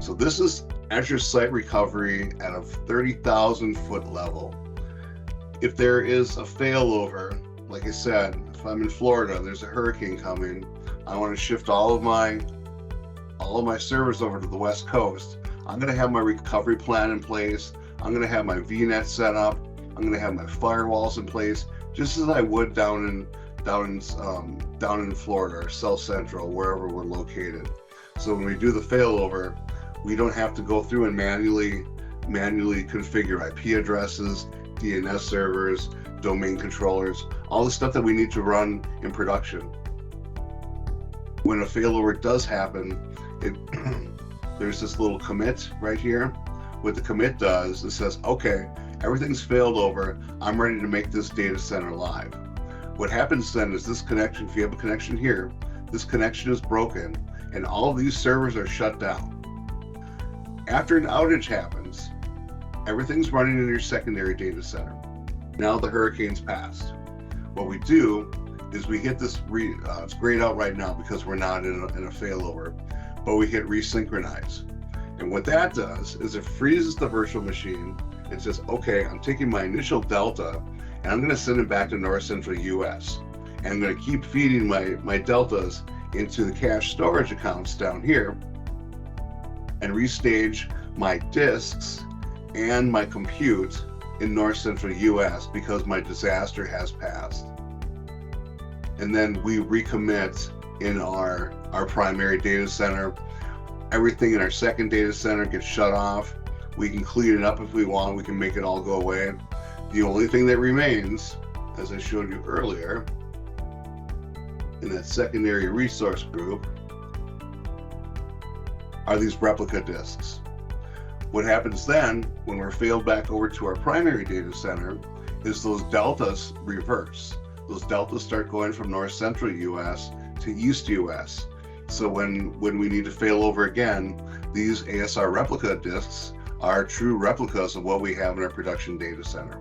So this is Azure Site Recovery at a 30,000 foot level. If there is a failover, like I said, if I'm in Florida, there's a hurricane coming, I want to shift all of my servers over to the West Coast. I'm going to have my recovery plan in place. I'm going to have my VNet set up. I'm going to have my firewalls in place, just as I would down in Florida or South Central, wherever we're located. So when we do the failover, we don't have to go through and manually configure IP addresses, DNS servers, domain controllers, all the stuff that we need to run in production. When a failover does happen, there's this little commit right here. What the commit does, it says, okay, everything's failed over. I'm ready to make this data center live. What happens then is this connection, if you have a connection here, this connection is broken and all of these servers are shut down. After an outage happens, everything's running in your secondary data center. Now the hurricane's passed. What we do is we hit this, it's grayed out right now because we're not in a failover, but we hit resynchronize. And what that does is it freezes the virtual machine and says, okay, I'm taking my initial delta and I'm gonna send it back to North Central US. And I'm gonna keep feeding my deltas into the cache storage accounts down here and restage my disks and my compute in North Central US because my disaster has passed. And then we recommit in our primary data center. Everything in our second data center gets shut off. We can clean it up if we want. We can make it all go away. The only thing that remains, as I showed you earlier, in that secondary resource group, are these replica disks. What happens then, when we're failed back over to our primary data center, is those deltas reverse. Those deltas start going from North Central US to East US. So when we need to fail over again, these ASR replica disks are true replicas of what we have in our production data center.